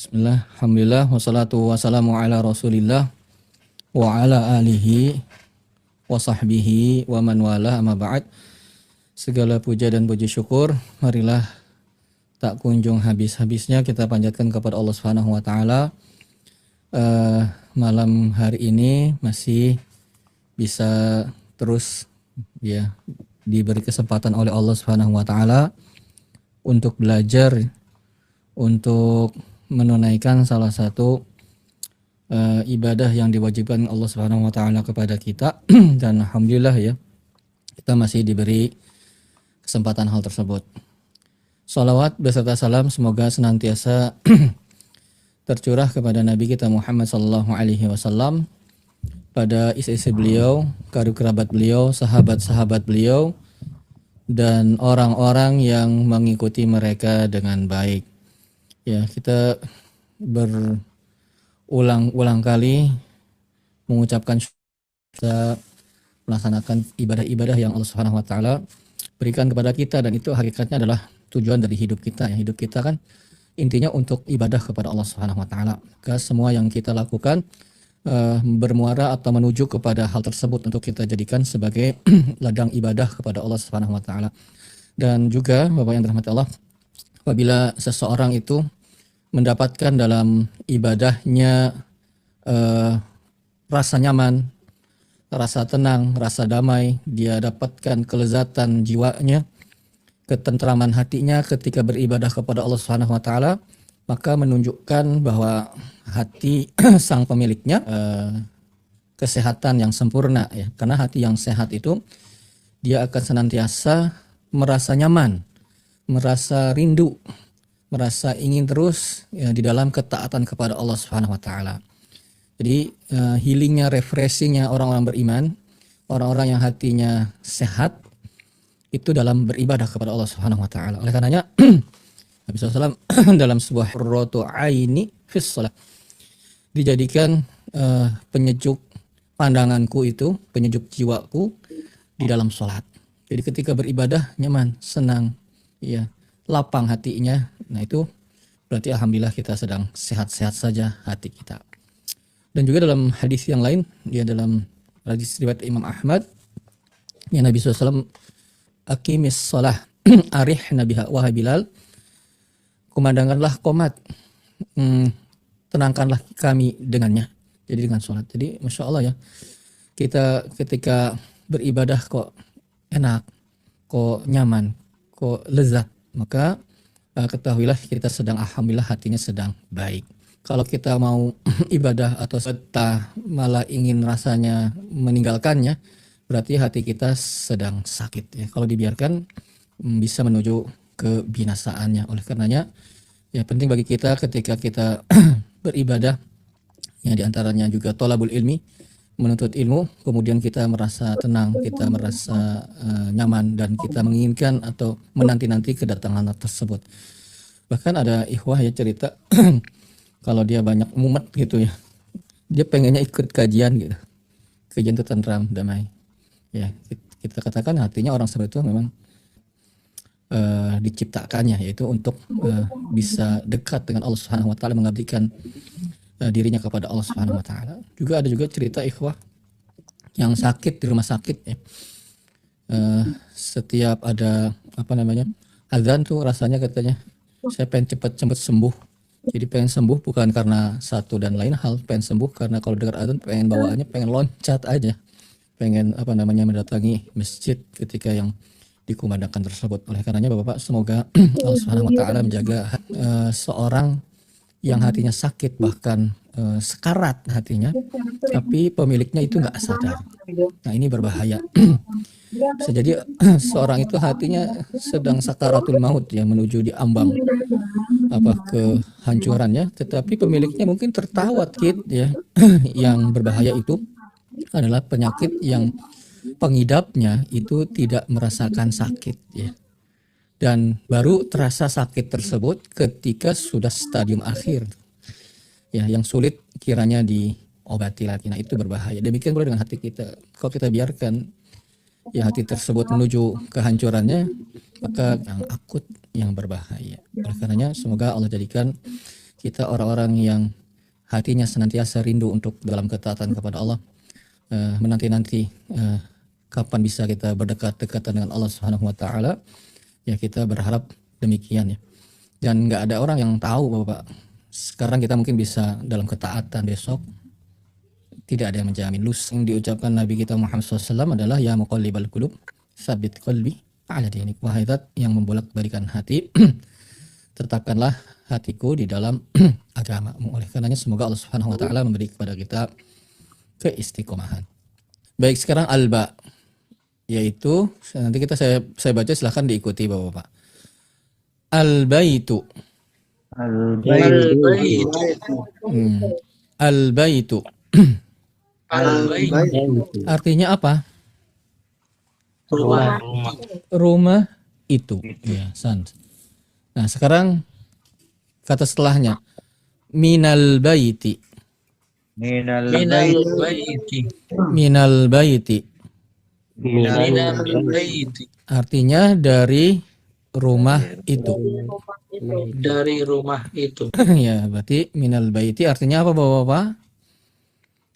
Bismillah, alhamdulillah, wassalatu wassalamu ala rasulillah wa ala alihi wa sahbihi wa man wala amma ba'd. Segala puja dan puji syukur marilah tak kunjung habis-habisnya kita panjatkan kepada Allah Subhanahu wa taala. Malam hari ini masih bisa terus ya diberi kesempatan oleh Allah Subhanahu wa taala untuk belajar, untuk menunaikan salah satu ibadah yang diwajibkan Allah Subhanahu wa taala kepada kita dan alhamdulillah ya kita masih diberi kesempatan hal tersebut. Shalawat beserta salam semoga senantiasa tercurah kepada Nabi kita Muhammad sallallahu alaihi wasallam, pada istri-istri beliau, kerabat kerabat beliau, sahabat-sahabat beliau dan orang-orang yang mengikuti mereka dengan baik. Ya, kita berulang-ulang kali mengucapkan kita melaksanakan ibadah-ibadah yang Allah Subhanahu wa taala berikan kepada kita, dan itu hakikatnya adalah tujuan dari hidup kita. Ya, hidup kita kan intinya untuk ibadah kepada Allah Subhanahu wa taala. Maka semua yang kita lakukan bermuara atau menuju kepada hal tersebut untuk kita jadikan sebagai ladang ibadah kepada Allah Subhanahu wa taala. Dan juga Bapak yang dirahmati Allah, apabila seseorang itu mendapatkan dalam ibadahnya rasa nyaman, rasa tenang, rasa damai, dia dapatkan kelezatan jiwanya, ketentraman hatinya ketika beribadah kepada Allah Subhanahu wa taala, maka menunjukkan bahwa hati sang pemiliknya kesehatan yang sempurna ya. Karena hati yang sehat itu dia akan senantiasa merasa nyaman, merasa rindu, merasa ingin terus ya, di dalam ketaatan kepada Allah Subhanahu wa taala. Jadi healingnya, refreshingnya orang-orang beriman, orang-orang yang hatinya sehat itu dalam beribadah kepada Allah Subhanahu wa taala. Oleh karenanya Nabi SAW dalam sebuah qurratu aini fis shalah dijadikan penyejuk pandanganku itu, penyejuk jiwaku di dalam sholat. Jadi ketika beribadah nyaman, senang, ya, lapang hatinya. Nah itu berarti alhamdulillah kita sedang sehat-sehat saja hati kita. Dan juga dalam hadis yang lain, dia dalam hadis riwayat Imam Ahmad, yang Nabi SAW aqimis shalah arih nabiha wahai Bilal, kumandangkanlah qomat, tenangkanlah kami dengannya. Jadi dengan sholat. Jadi Masya Allah ya, kita ketika beribadah kok enak, kok nyaman, kok lezat, maka ketahuilah kita sedang alhamdulillah hatinya sedang baik. Kalau kita mau ibadah atau kita malah ingin rasanya meninggalkannya, berarti hati kita sedang sakit ya. Kalau dibiarkan bisa menuju kebinasaannya. Oleh karenanya ya penting bagi kita ketika kita beribadah ya, diantaranya juga thalabul ilmi, menuntut ilmu, kemudian kita merasa tenang, kita merasa nyaman, dan kita menginginkan atau menanti-nanti kedatangan tersebut. Bahkan ada ikhwah ya cerita kalau dia banyak mumet gitu ya, dia pengennya ikut kajian gitu, kajian itu tentram, damai ya. Kita katakan hatinya orang seperti itu memang diciptakannya yaitu untuk bisa dekat dengan Allah Subhanahu wa taala, mengabdikan dirinya kepada Allah Subhanahu wa taala. Juga ada juga cerita ikhwah yang sakit di rumah sakit ya. Setiap ada azan tuh rasanya katanya saya pengen cepat-cepat sembuh. Jadi pengen sembuh bukan karena satu dan lain hal, pengen sembuh karena kalau dengar azan pengen bawaannya pengen loncat aja. Pengen mendatangi masjid ketika yang dikumandangkan tersebut. Oleh karenanya Bapak-bapak, semoga Allah Subhanahu wa taala menjaga seorang yang hatinya sakit, bahkan sekarat hatinya, tapi pemiliknya itu nggak sadar. Nah ini berbahaya. Bisa jadi seorang itu hatinya sedang sakaratul maut ya, menuju di ambang kehancurannya, tetapi pemiliknya mungkin tertawa ya. Yang berbahaya itu adalah penyakit yang pengidapnya itu tidak merasakan sakit ya. Dan baru terasa sakit tersebut ketika sudah stadium akhir ya, yang sulit kiranya diobati lagi. Nah itu berbahaya. Demikian pula dengan hati kita. Kalau kita biarkan ya hati tersebut menuju kehancurannya, maka yang akut yang berbahaya. Oleh karenanya semoga Allah jadikan kita orang-orang yang hatinya senantiasa rindu untuk dalam ketaatan kepada Allah, menanti-nanti kapan bisa kita berdekat-dekatan dengan Allah Subhanahu wa taala. Ya, kita berharap demikian ya. Dan nggak ada orang yang tahu Bapak. Sekarang kita mungkin bisa dalam ketaatan, besok tidak ada yang menjamin. Yang diucapkan Nabi kita Muhammad SAW adalah ya muqallibal qulub, tsabit qalbi ala dinik. Wahai zat yang membolak-balikan hati, tetapkanlah hatiku di dalam agamamu. Oleh karenanya semoga Allah Subhanahu wa taala memberi kepada kita keistiqomahan. Baik, sekarang alba, yaitu nanti saya baca, silahkan diikuti Bapak-bapak. Al-baitu. Al-baitu. Artinya apa? Rumah itu. Ya, sans. Nah, sekarang kata setelahnya. Minal baiti. Minal baiti. Artinya dari rumah itu. Dari rumah itu. Ya, berarti minal baiti artinya apa Bapak-bapak?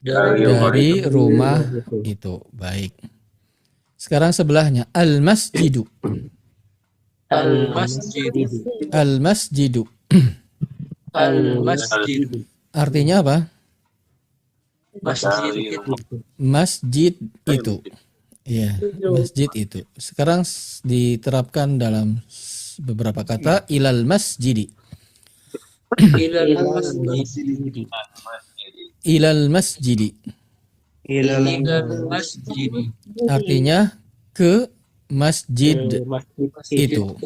Dari rumah itu. Baik. Sekarang sebelahnya al-masjidu. Al-masjidu. Al-masjidu. Al-masjidu. Artinya apa? Masjid itu. Masjid itu. Iya, masjid itu. Sekarang diterapkan dalam beberapa kata ilal masjidi. Ilal masjid. Ilal masjidi. Ilal masjid. Artinya ke masjid itu.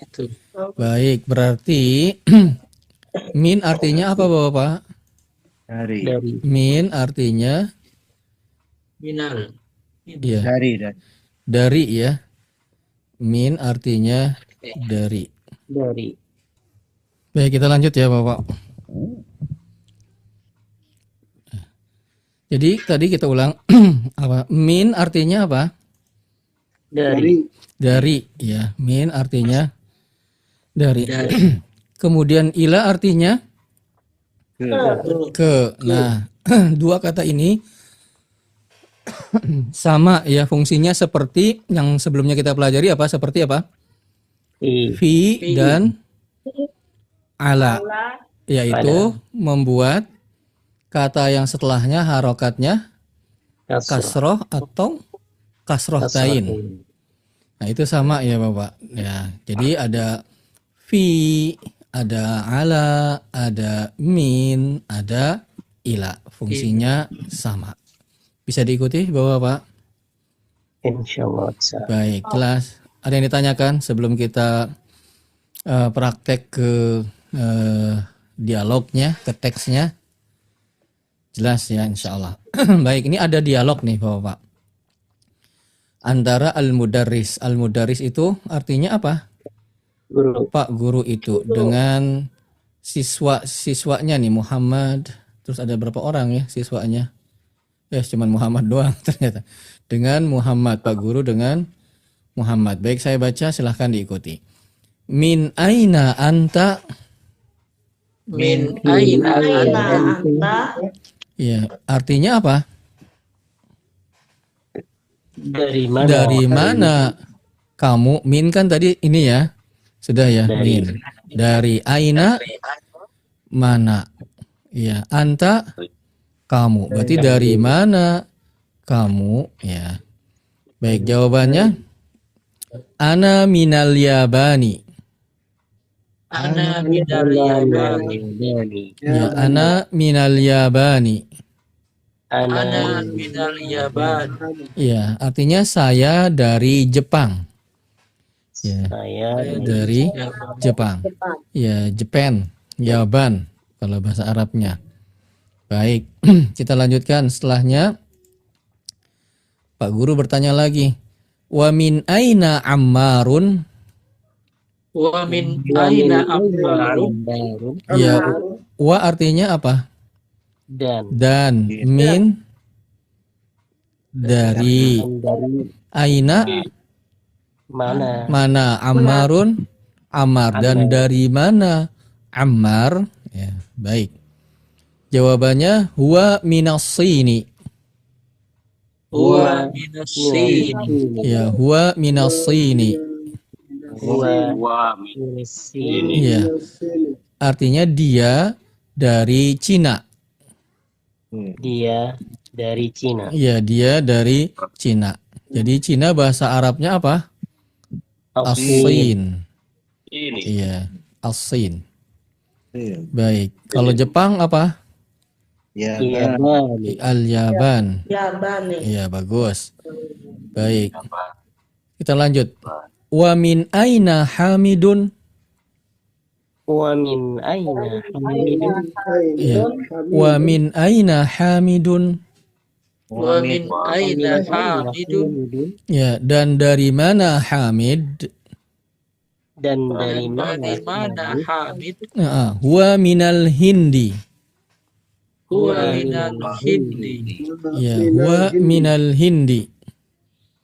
Baik, berarti min artinya apa Bapak? Dari. Min artinya Minal. ya, dari ya. Min artinya dari. Baik, kita lanjut ya Bapak. Jadi tadi kita ulang apa? Min artinya apa? Dari ya. Min artinya dari. Kemudian ila artinya ke. Nah, dua kata ini sama ya, fungsinya seperti yang sebelumnya kita pelajari apa? Seperti apa? Fi dan ala, yaitu membuat kata yang setelahnya harokatnya kasroh atau kasroh tain. Nah, itu sama ya Bapak. Ya, jadi ada fi, ada ala, ada min, ada ila. Fungsinya sama. Bisa diikuti Bapak-bapak? Insyaallah. Baik, jelas. Ada yang ditanyakan sebelum kita praktek ke dialognya, ke teksnya? Jelas ya, insya Allah. Baik, ini ada dialog nih Bapak. Antara al-mudarris. Al-mudarris itu artinya apa? Guru. Pak guru itu dengan siswanya nih Muhammad. Terus ada berapa orang ya siswanya? Ya, cuman Muhammad doang ternyata. Dengan Muhammad, Pak guru dengan Muhammad. Baik, saya baca, silahkan diikuti. Min aina anta? Min aina anta? Ya, artinya apa? Dari mana? Dari mana kamu? Min kan tadi ini ya. Sudah ya, min. Dari aina mana? Ya, anta kamu. Berarti dari mana kamu? Ya. Baik, jawabannya ana minal yabani. Ana minal yabani. Ya, ana minal yabani. Ana minal yabani. Ya, artinya saya dari Jepang. Ya, Saya dari Jepang. Ya, Japan, Yaban kalau bahasa Arabnya. Baik, kita lanjutkan setelahnya. Pak guru bertanya lagi. Wa min aina Ammarun? Wa min aina Ammarun? Ya, wa artinya apa? Dan min dari aina mana? mana Ammarun? Ammar. Dan dari mana Ammar? Ya, baik. Jawabannya huwa minas sini. Huwa minas sini. Ya, huwa minas sini. Huwa minas sini. Ya. Artinya dia dari Cina. Dia dari Cina. Iya, dia dari Cina. Jadi Cina bahasa Arabnya apa? As-Sin. Iya, As-Sin. Baik. Kalau Jepang apa? Yaban. Al-Yaban. Yaban nih. Iya, bagus. Baik. Kita lanjut. Wa min aina Hamidun? Wa min aina Hamidun. Iya. Wa min aina Hamidun? Wa min aina Hamidun. Ya, dan dari mana Hamid? Dan dari Dari mana? mana Hamid? Huwa minal Hindi. Huwa minal Hindi. Ya, huwa minal Hindi.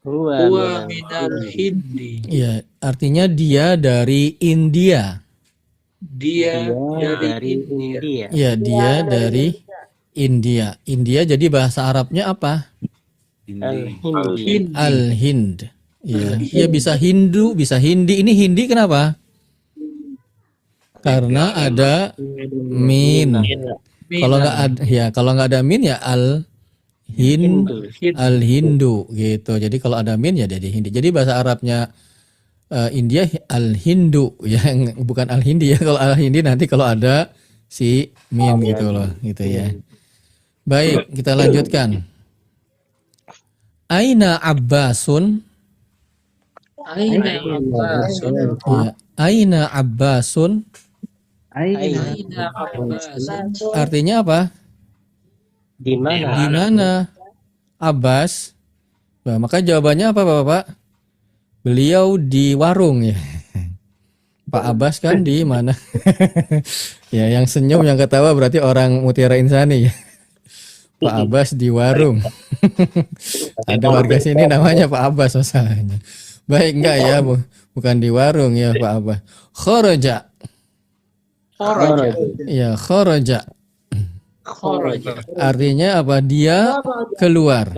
Huwa minal Hindi. Ya, artinya dia dari India. Dia dari dari India. India. Ya, dia dari India. India jadi bahasa Arabnya apa? Al-Hindi. Al-Hind. Ya, ya bisa Hindu, bisa Hindi. Ini Hindi kenapa? Karena ada min. Kalau nggak ada, ya kalau nggak ada min ya al-Hindu gitu. Jadi kalau ada min ya jadi Hindi. Jadi bahasa Arabnya India al-Hindu, yang bukan al-Hindi ya. Kalau al-Hindi nanti kalau ada si min gitu loh, gitu ya. Baik, kita lanjutkan. Aina Abbasun? Aina Abbasun. Ya, Aina Abbasun? Aina Abbasun. Artinya apa? Di mana? Di mana Abbas? Nah, maka jawabannya apa Bapak? Beliau di warung ya. Pak Abbas kan di mana? Ya, yang senyum yang ketawa berarti orang Mutiara Insani ya. Pak Abbas di warung. Ada warga sini namanya Pak Abbas masalahnya. Baik enggak ya, Bu? Bukan di warung ya Pak Abbas. Kharaja. Kharaja. Ya, kharaja. Kharaja. Artinya apa? Dia keluar.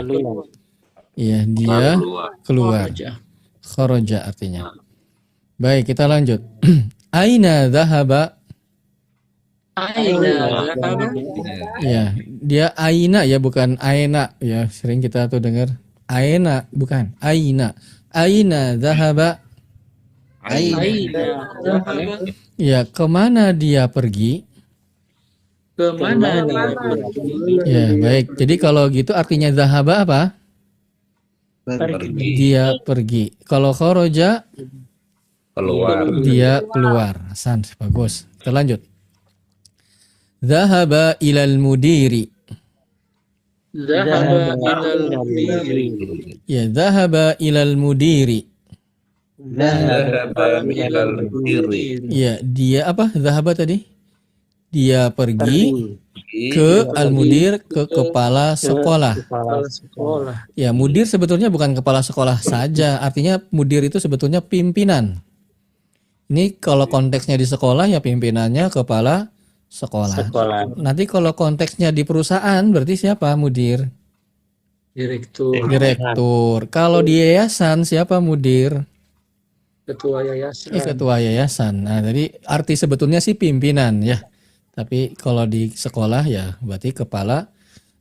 Iya, dia keluar. Kharaja. Kharaja artinya. Baik, kita lanjut. Aina dhahaba? Aina dhahaba? Ya, dia aina ya, bukan aina ya. Sering kita tuh dengar aina, bukan aina. Aina dhahaba? Aina dhahaba? Ya, kemana dia pergi? Kemana dia pergi? Ya, baik. Jadi kalau gitu artinya dhahaba apa? Dia pergi. Kalau kharaja dia keluar. Hasan, bagus. Kita lanjut. Dhahaba ilal mudiri. Dhahaba ilal mudiri. Ya, dhahaba ilal mudiri. Dhahaba ilal mudiri. Ya, dia apa? Dhahaba tadi? Dia pergi ke al-mudir, ke kepala sekolah. Kepala sekolah. Ya, mudir sebetulnya bukan kepala sekolah saja. Artinya mudir itu sebetulnya pimpinan. Ini kalau konteksnya di sekolah ya pimpinannya kepala sekolah. Nanti kalau konteksnya di perusahaan berarti siapa mudir? Direktur. Direktur. Kalau di yayasan siapa mudir? Ketua yayasan. Ketua yayasan. Nah, jadi arti sebetulnya sih pimpinan ya. Tapi kalau di sekolah ya berarti kepala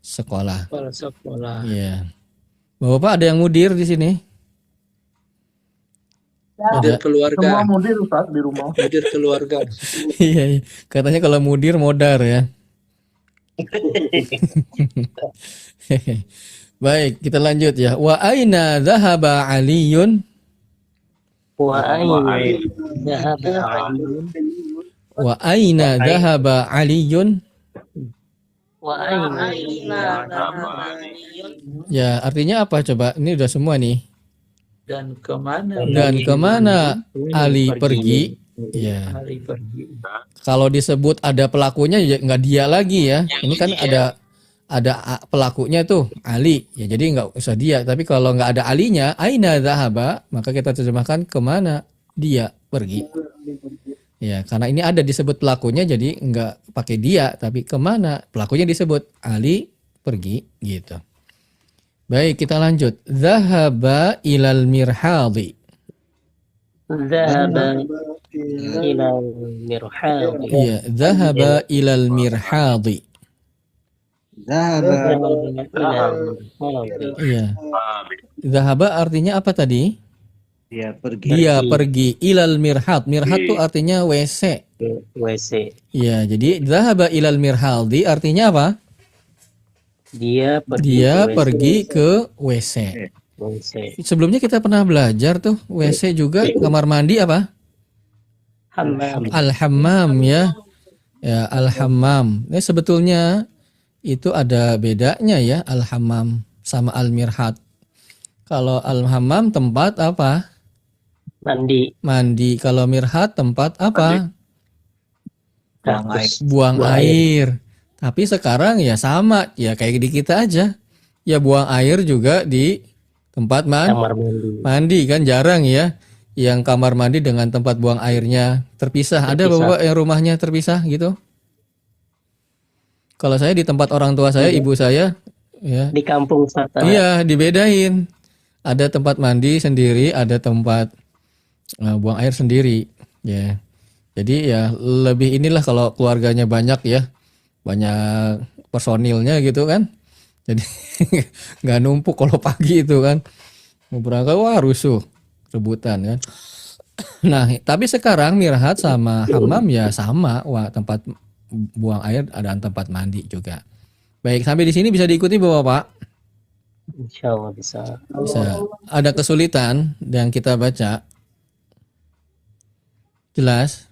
sekolah. Kepala sekolah. Iya. Bapak ada yang mudir di sini? Mudir keluarga. Semua mudir Ustaz di rumah. Mudir keluarga. Iya, iya. Katanya kalau mudir modar ya. Baik, kita lanjut ya. Wa aina dhahaba Aliyun? Wa aina dhahaba Aliyun? Wa aina dhahaba Aliyun? Wa aina Ya, artinya apa coba? Ini udah semua nih. Dan kemana? Dan kemana Ali pergi? Ya. Ali pergi. Kalau disebut ada pelakunya ya nggak dia lagi ya. Ini kan ada pelakunya tuh Ali. Ya jadi nggak usah dia. Tapi kalau nggak ada alinya, aina dhahaba, maka kita terjemahkan kemana dia pergi. Ya, karena ini ada disebut pelakunya jadi nggak pakai dia, tapi kemana? Pelakunya disebut Ali pergi gitu. Baik, kita lanjut. Zahaba ilal mirhadi. Zahaba ilal mirhadi. Iya, zahaba ilal mirhadi. Zahaba ilal mirhadi. Iya. Zahaba artinya apa tadi? Dia pergi. Dia pergi ilal mirhad. Mirhad itu artinya WC. WC. Iya, jadi zahaba ilal mirhadi artinya apa? Dia pergi Dia ke WC. pergi ke WC. WC. Sebelumnya kita pernah belajar tuh WC juga kamar mandi apa? Hammam. Al-hammam ya. Ya, al-hammam. Ini sebetulnya itu ada bedanya ya al-hammam sama al-mirhad. Kalau al-hammam tempat apa? Mandi. Mandi. Kalau mirhad tempat apa? Buang air. Buang air. Tapi sekarang ya sama, ya kayak di kita aja. Ya buang air juga di tempat Kamar mandi. mandi kan jarang ya. Yang kamar mandi dengan tempat buang airnya terpisah. Ada Terpisah. bapak yang rumahnya terpisah gitu? Kalau saya di tempat orang tua saya, ibu saya, ya, Di kampung Sata. iya dibedain. Ada tempat mandi sendiri, ada tempat buang air sendiri. Ya, jadi ya lebih inilah kalau keluarganya banyak ya, banyak personilnya gitu kan. Jadi nggak numpuk kalau pagi itu kan. Mau berangkat wah rusuh, rebutan kan. Nah, tapi sekarang mirhat sama hammam ya sama, wah tempat buang air ada tempat mandi juga. Baik, sampai di sini bisa diikuti Bapak? Insya Allah bisa. Bisa. Ada kesulitan yang kita baca? Jelas?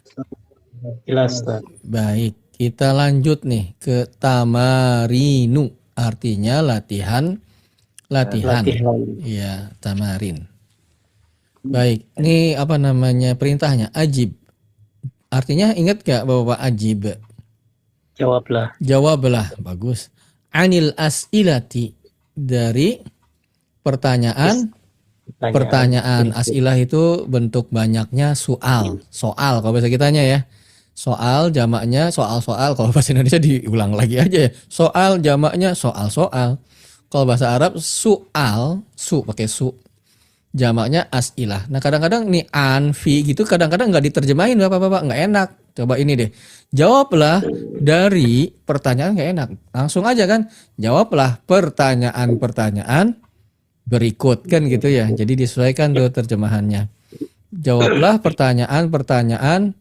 Jelas, Ustaz. Baik, kita lanjut nih ke tamarinu. Artinya latihan. Latihan. Iya, tamarin. Baik, ini apa namanya perintahnya? Ajib. Artinya ingat gak Bapak ajib? Jawablah. Jawablah, bagus. Anil as'ilati, dari pertanyaan as'ilah itu bentuk banyaknya soal kalau bahasa kitanya ya. Soal jamaknya soal-soal, kalau bahasa Indonesia diulang lagi aja ya. Soal jamaknya soal-soal. Kalau bahasa Arab pakai su. Jamaknya as'ilah. Nah, kadang-kadang nih anfi gitu kadang-kadang nggak diterjemahin Bapak-bapak, nggak enak. Coba ini deh. Jawablah dari pertanyaan, nggak enak. Langsung aja kan. Jawablah pertanyaan-pertanyaan berikut kan gitu ya. Jadi disesuaikan tuh terjemahannya. Jawablah pertanyaan-pertanyaan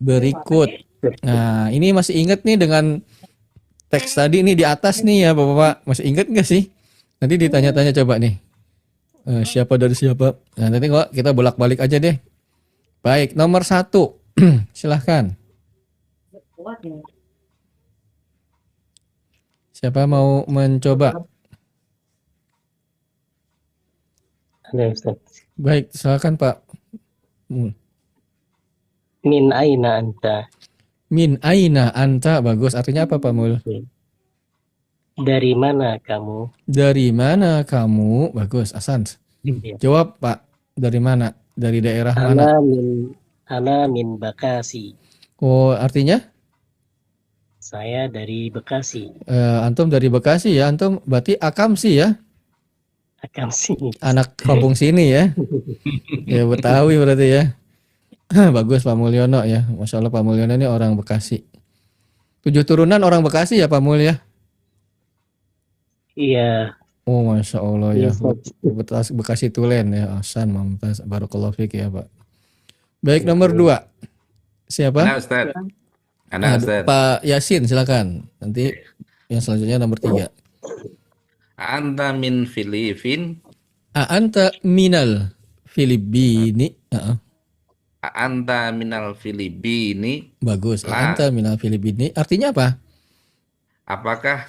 berikut. Nah, ini masih ingat nih dengan teks tadi nih di atas nih ya Bapak-bapak. Masih ingat nggak sih? Nanti ditanya-tanya coba nih. Siapa dari siapa? Nah, nanti kok kita bolak-balik aja deh. Baik, nomor 1. Silahkan. Siapa mau mencoba? Ada, Ustaz. Baik, silakan Pak. Min aina anta? Min aina anta, bagus. Artinya apa Pak Mul? Dari mana kamu? Dari mana kamu? Bagus, Hasan. Jawab Pak. Dari mana? Dari daerah mana? Ana min Bekasi. Oh, artinya? Saya dari Bekasi. Antum dari Bekasi ya. Antum berarti Akamsi ya. Akamsi. Anak kampung sini ya. Ya Betawi berarti ya. Bagus Pak Mulyono ya. Masya Allah Pak Mulyono ini orang Bekasi. 7 turunan orang Bekasi ya Pak Mul ya. Iya. Oh Masya Allah ya. Iya, Bekasi Tulen ya. Ahsan Mamtaz. Barakallahu fiik ya Pak. Baik, nomor 2. Siapa? Ana Ustaz. Ana Ustaz. Pak Yasin silakan. Nanti yang selanjutnya nomor 3. Anta min Filipin. Anta minal Filipini. Anta minal Filipini. Bagus. Lah. Anta minal Filipini. Artinya apa? Apakah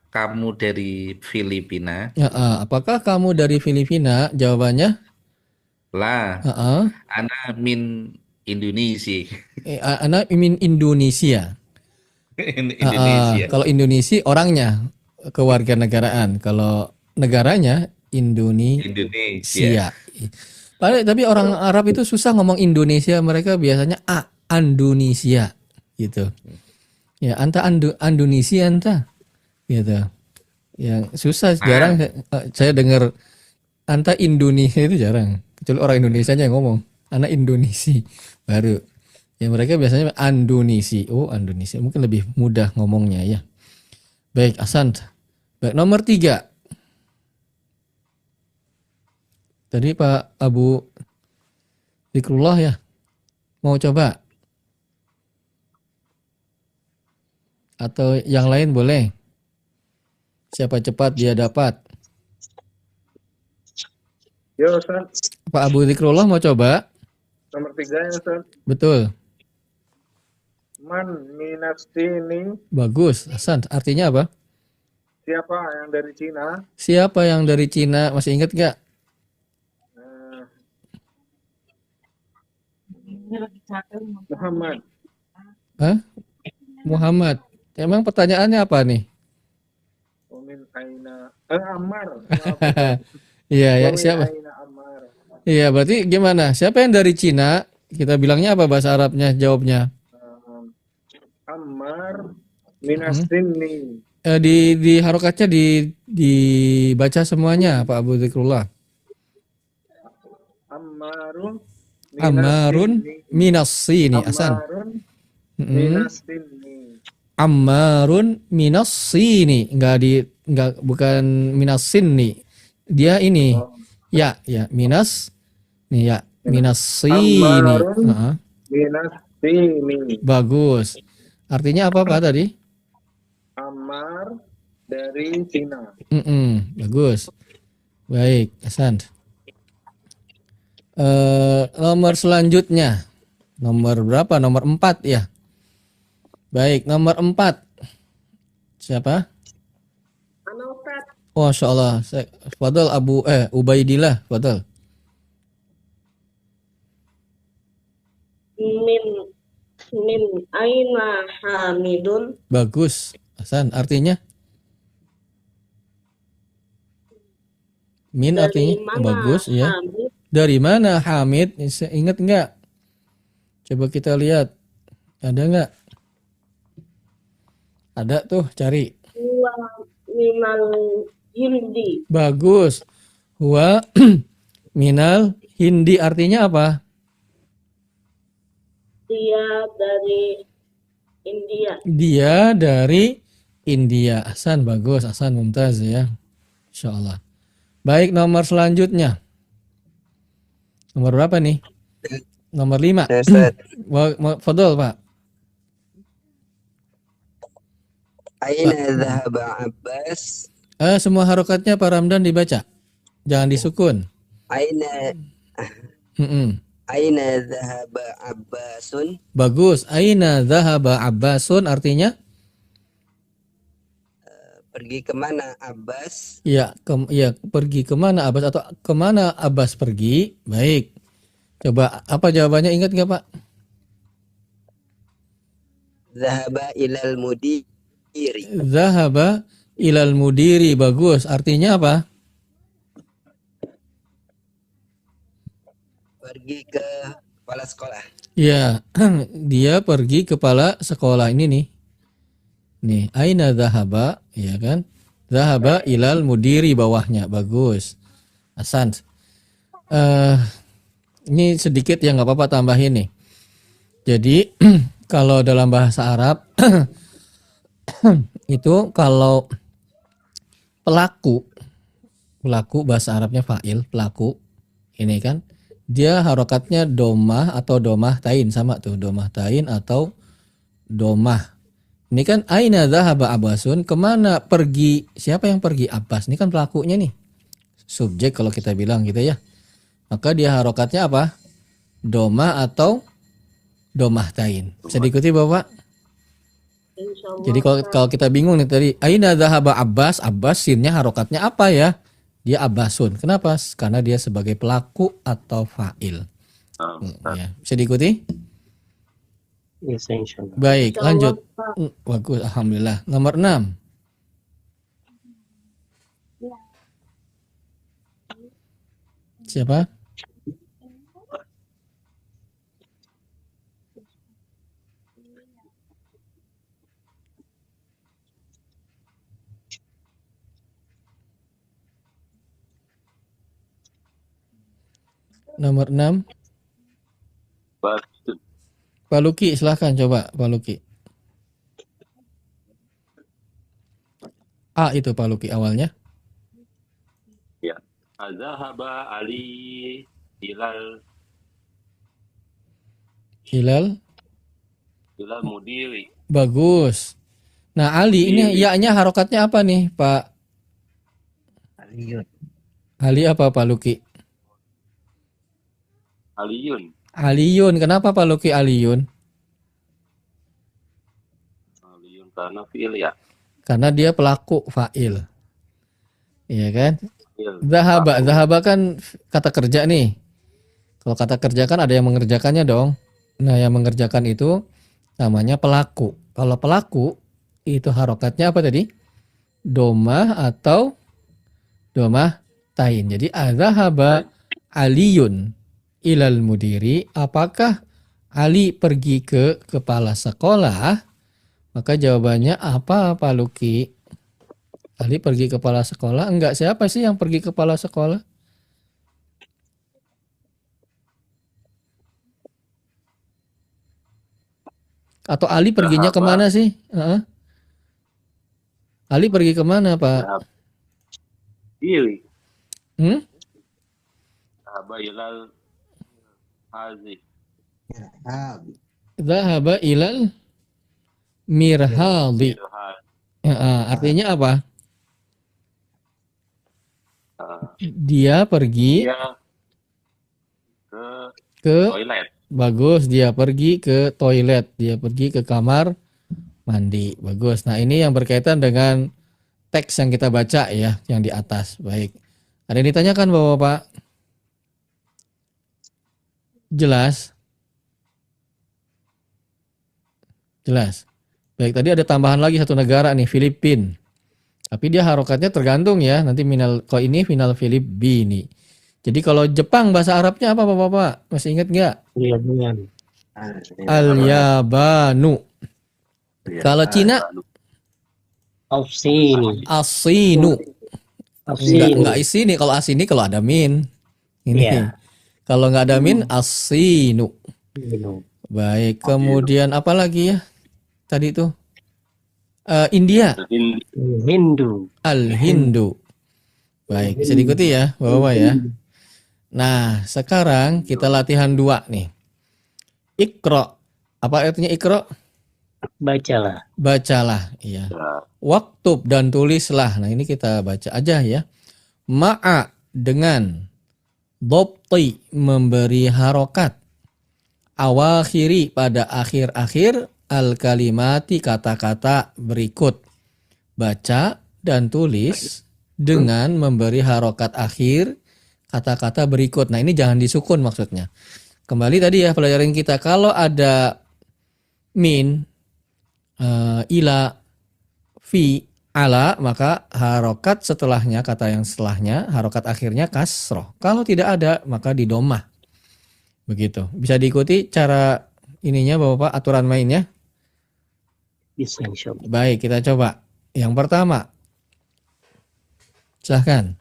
kamu dari Filipina? Apakah kamu dari Filipina? Jawabannya? Lah. Ana min Indonesia. Anak min Indonesia. Indonesia. Kalau Indonesia orangnya kewarganegaraan. Kalau negaranya Indonesia. Tapi orang Arab itu susah ngomong Indonesia. Mereka biasanya Indonesia gitu. Ya, anta Indonesia anta. Gitu. Yang susah jarang saya dengar anta Indonesia itu jarang. Kecuali orang Indonesia aja yang ngomong. Anak Indonesia baru. Ya mereka biasanya Indonesia. Oh, Indonesia. Mungkin lebih mudah ngomongnya ya. Baik, Hasan. Baik, nomor 3. Tadi Pak Abu Zikrullah ya. Mau coba? Atau yang lain boleh. Siapa cepat dia dapat. Ya Ustaz, Pak Abu Zikrullah mau coba? nomor 3 ya Ustaz. Betul. Man minas sini, Bagus, Hasan. Artinya apa? siapa yang dari Cina? Siapa yang dari Cina? Masih ingat gak? Eh, Muhammad. Hah? Muhammad. Emang pertanyaannya apa nih? Wamin aina. Ammar. Iya, ya, Wamin siapa? aina Ammar. Iya, berarti gimana? Siapa yang dari Cina? Kita bilangnya apa bahasa Arabnya? Jawabnya. Ammar minas sini. Di harokatnya dibaca semuanya, Pak Abu Zikrullah. Ammarun Ammarun minas sini, Hasan. Ammarun Mm-mm. minas sini. Ammarun minas sini, bukan minas sini. Dia ini. Ya, minas nih ya, minas sini. Ammarun Heeh. minas sini. Bagus. Artinya apa Pak tadi? Ammar dari Cina. Bagus. Baik, Hasan. Nomor selanjutnya. Nomor berapa? Nomor 4 ya. Baik, nomor 4. Siapa? Oh, Masya Allah. Fadal Ubaidillah. Fadal. Min aina hamidun. Bagus, Hasan. Artinya? Min Dari artinya? mana Bagus, ya. Hamid? Dari mana Hamid? Ingat nggak? Coba kita lihat. Ada nggak? Ada tuh, cari. Huwa minal hindi. Bagus. Huwa minal hindi artinya apa? Dia dari India. Dia dari India. Hasan, bagus. Hasan, mumtaz ya. Insyaallah. Baik, nomor selanjutnya. Nomor berapa nih? Nomor 5. Fadol, Pak. Aina dhahaba Abbas? Semua harokatnya Pak Ramdan dibaca. Jangan disukun. Aina Aina dhahaba Abbasun? Bagus. Aina dhahaba Abbasun artinya? Pergi kemana Abbas? Ya, pergi kemana Abbas atau kemana Abbas pergi? Baik. Coba apa jawabannya, ingat nggak Pak? Dhahaba ilal mudiri. Zahaba ilal mudiri. Bagus. Artinya apa? Pergi ke kepala sekolah. Ya, dia pergi kepala sekolah ini nih. Nih, aina zahaba, ya kan? Zahaba ilal mudiri bawahnya. Bagus. Hasan. Ini sedikit ya, nggak apa-apa tambahin nih. Jadi kalau dalam bahasa Arab itu kalau pelaku bahasa Arabnya fa'il, pelaku ini kan dia harokatnya domah atau domah tain, sama tuh, domah tain atau domah. Ini kan aina dhahaba Abbasun, kemana pergi, siapa yang pergi? Abbas. Ini kan pelakunya nih, subjek kalau kita bilang gitu ya. Maka dia harokatnya apa? Domah atau domah tain. Bisa diikuti Bapak? Insyaallah. Jadi kalau kita bingung nih tadi, aina dhahaba Abbas, Abbas sinnya harokatnya apa ya? Dia Abbasun. Kenapa? Karena dia sebagai pelaku atau fa'il. Ya, bisa diikuti? Yes, insyaallah. Baik, lanjut. Pak. Bagus, alhamdulillah. Nomor 6. Siapa? Nomor 6. Batun. Pak Luki, silahkan coba Pak Luki. A itu Pak Luki awalnya. Ya. Azahaba Ali ilal Hilal. mudiri. Bagus. Nah Ali ini ya-nya harokatnya apa nih Pak? Aliyun. Ali apa Pak Luki? Aliyun. Aliyun. Kenapa Pak Luki Aliyun? Aliyun karena fi'il ya. Karena dia pelaku fa'il. Iya kan? Fi'il. Zahaba kan kata kerja nih. Kalau kata kerja kan ada yang mengerjakannya dong. Nah, yang mengerjakan itu namanya pelaku. Kalau pelaku itu harokatnya apa tadi? Domah atau domah tain. Jadi azahaba Aliyun ilal mudiri. Apakah Ali pergi ke kepala sekolah? Maka jawabannya apa Pak Luki? Ali pergi ke kepala sekolah? Enggak, siapa sih yang pergi ke kepala sekolah? Atau Ali perginya kemana sih? Ali pergi kemana Pak? Fi'il. Zahaba ilal hazi. Zahaba ilal mirhadi. Artinya apa? Dia pergi Dia ke ke toilet. bagus, dia pergi ke toilet, dia pergi ke kamar mandi. Bagus. Nah, ini yang berkaitan dengan teks yang kita baca ya, yang di atas. Baik. Ada yang ditanyakan Bapak-bapak? Jelas? Jelas. Baik, tadi ada tambahan lagi satu negara nih, Filipina. Tapi dia harokatnya tergantung ya, nanti kalau ini final Filipini. Jadi kalau Jepang bahasa Arabnya apa Bapak-bapak? Masih ingat nggak? Al-Yabanu. Kalau Cina? Ausini. Asinu. Enggak isini, kalau asini kalau ada min. Ini. Iya. Kalau nggak ada min, asinu. Baik, kemudian apa lagi ya? Tadi itu India. Hindu. Al-Hindu. Baik, bisa diikuti ya, Bapak-bapak ya. Nah, sekarang kita latihan 2 nih. Iqra. Apa artinya Iqra? Bacalah. Bacalah, iya. Waktub dan tulislah. Nah, ini kita baca aja ya. Ma'a dengan dhabti memberi harokat. Awakhiri pada akhir-akhir al-kalimati kata-kata berikut. Baca dan tulis dengan memberi harokat akhir kata-kata berikut. Nah, ini jangan disukun maksudnya. Kembali tadi ya pelajaran kita, kalau ada min, ila, fi, ala, maka harokat setelahnya, kata yang setelahnya, harokat akhirnya kasroh. Kalau tidak ada, maka didomah. Begitu. Bisa diikuti cara ininya Bapak, aturan mainnya? Bisa insyaallah. Baik, kita coba. Yang pertama, silahkan.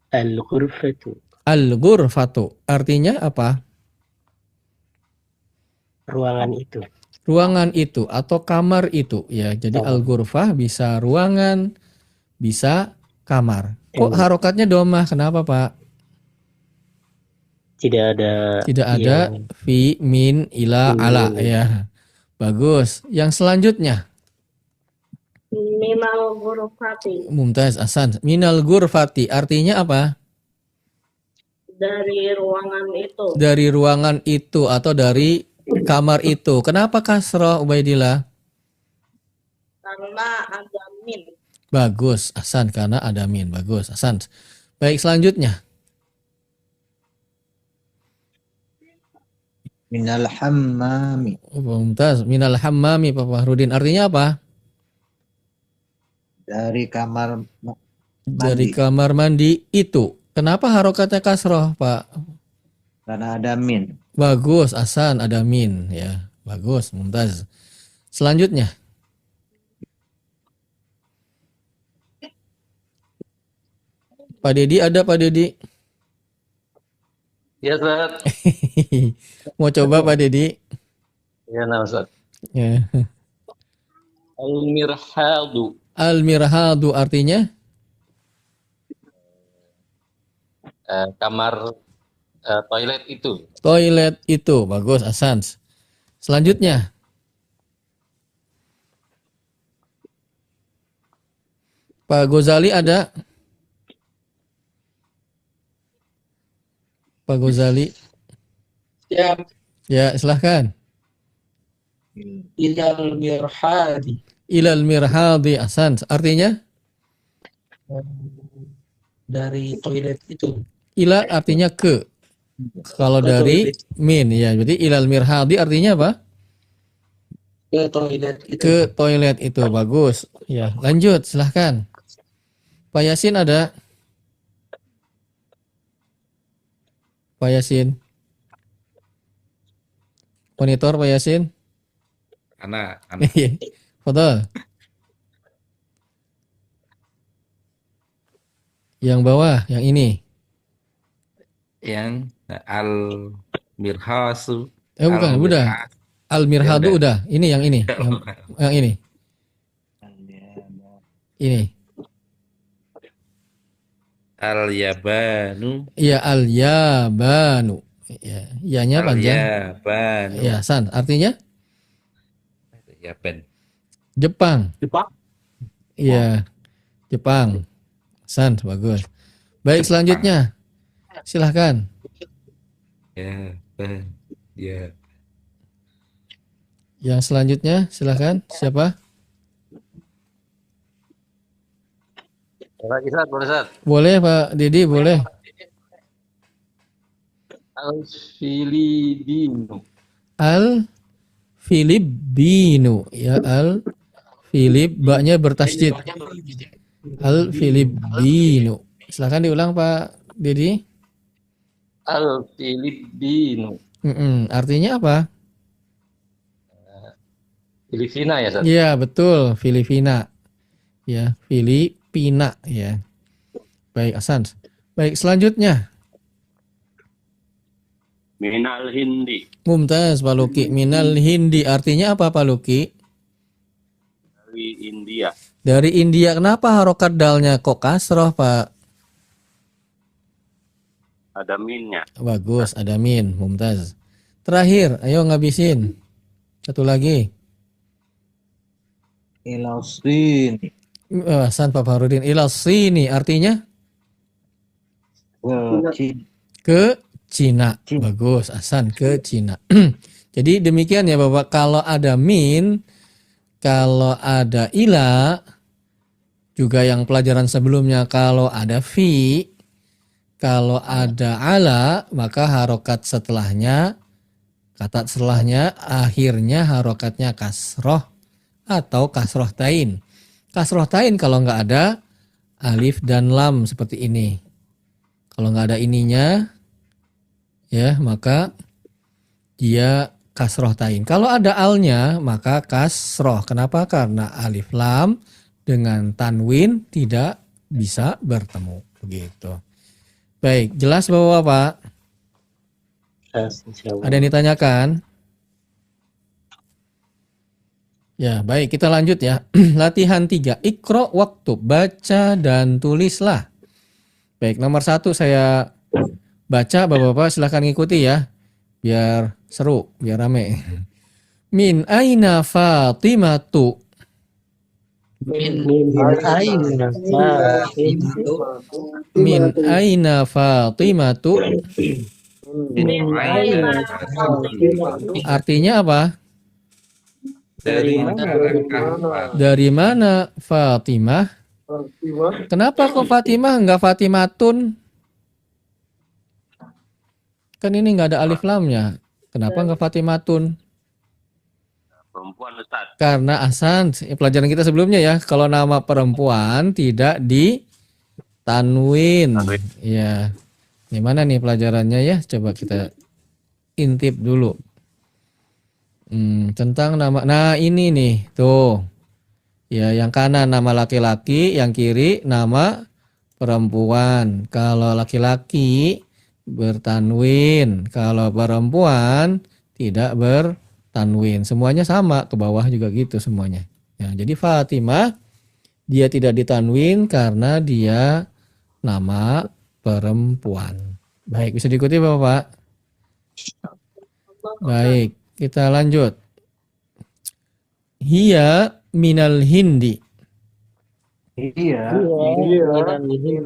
Al-ghurfatu. Al-ghurfatu. Artinya apa? Ruangan itu. Ruangan itu atau kamar itu. Ya, jadi al-ghurfah bisa ruangan, bisa kamar. Kok harokatnya domah? Kenapa Pak? Tidak ada. Tidak ada fi, min, ila, ala. Ya, bagus. Yang selanjutnya. Minal ghurfati. Mumtaz, Hasan. Minal ghurfati. Artinya apa? Dari ruangan itu. Dari ruangan itu atau dari kamar itu. Kenapa kasroh Ubaidillah? Karena ada min. Bagus, Hasan, karena ada min. Bagus, Hasan. Baik, selanjutnya. Minal hammami. Mumtaz, minal hammami Pak Fahrudin. Artinya apa? Dari kamar Dari kamar mandi itu. Kenapa harokatnya kasroh Pak? karena ada min. Bagus, Hasan, ada min. Ya, bagus, Mumtaz. Selanjutnya. Pak Dedi ada Pak Dedi? Ya, Ustaz. Mau coba Pak Dedi? Ya, nah, Ustaz. Ya. Al-mirhadu. Al-mirhadu artinya Kamar toilet itu. toilet itu. Bagus, Asans. Selanjutnya. Pak Gozali ada? Pak Gozali? Ya, Ya, silahkan. ilal mirhadi. Ilal mirhadi, Asans. Artinya? Dari toilet itu. Ila artinya ke. Kalau Ke dari toilet. min, ya. Jadi ilal mirhadi artinya apa? Ke toilet itu. Ke toilet itu. Bagus. Ya, lanjut, silahkan. Pak Yasin ada? Pak Yasin. Monitor Pak Yasin. Anak. Fadal. Yang bawah, yang ini. Yang al-mirhasu. Bukan, udah. Al-mirhadu Ya udah. udah. Ini yang ini. Yang ini. Ini. Al-yabanu. Iya, al-yabanu. Ya, iyanya panjang. Al-yabanu. Ya, San. Artinya Yaban. Jepang. Jepang. Iya, Jepang. San, bagus. Baik, selanjutnya. Silahkan. Yaban. Ya. Yang selanjutnya, silahkan. Siapa? Pak Ustaz, boleh, Ustaz? Boleh, Pak Didi, boleh. Al-filibinu. Al-Filibinu. Ya, Al-Filib. Baknya bertasydid. Al-Filibinu. Silahkan diulang, Pak Didi. Al-filibinu. Artinya apa? Filipina ya, Ustaz? Iya, betul. Filipina. Ya, Filipina. Ya. Baik, Hasan. Baik, selanjutnya. Minal hindi. Mumtaz, Pak Luki. Minal Hindi. Artinya apa, Pak Luki? Dari India. Dari India. Kenapa harokat dalnya kok kasroh, Pak? Ada minnya. Bagus, ada min. Mumtaz. Terakhir, ayo ngabisin. Satu lagi. Ilal Sin. Hasan, Pak Farudin. Ilal sini. Artinya? Ke Cina. Bagus, Hasan, ke Cina. Jadi demikian ya Bapak, kalau ada min, kalau ada ila, juga yang pelajaran sebelumnya kalau ada fi, kalau ada ala, maka harokat setelahnya, kata setelahnya, akhirnya harokatnya kasroh atau kasroh tain. Kasroh tain kalau nggak ada alif dan lam seperti ini. Kalau nggak ada ininya, ya maka dia kasroh tain. Kalau ada alnya maka kasroh. Kenapa? Karena alif lam dengan tanwin tidak bisa bertemu. Begitu. Baik, jelas Bapak-Bapak? Ada yang ditanyakan? Ya, baik, kita lanjut ya. Latihan 3. Iqra waktu, baca dan tulislah. Baik, nomor 1 saya baca, Bapak-Bapak silahkan ngikuti ya. Biar seru, biar rame. Min aina Fatimatu. Min aina Fatimatu. Artinya apa? Dari mana? Dari mana Fatimah? Kenapa kok Fatimah enggak Fatimatun? Kan ini enggak ada alif lamnya. Kenapa enggak Fatimatun? Perempuan, Ustaz. Karena Hasan, pelajaran kita sebelumnya ya, kalau nama perempuan tidak ditanwin. Ya. Ini mana nih pelajarannya ya? Coba kita intip dulu. Tentang nama. Nah, ini nih, tuh. Ya, yang kanan nama laki-laki, yang kiri nama perempuan. Kalau laki-laki bertanwin, kalau perempuan tidak bertanwin. Semuanya sama, ke bawah juga gitu semuanya. Ya, jadi Fatimah dia tidak ditanwin karena dia nama perempuan. Baik, bisa diikuti Bapak? Baik, kita lanjut. Hiya minal hindi. Iya. Minal hindi.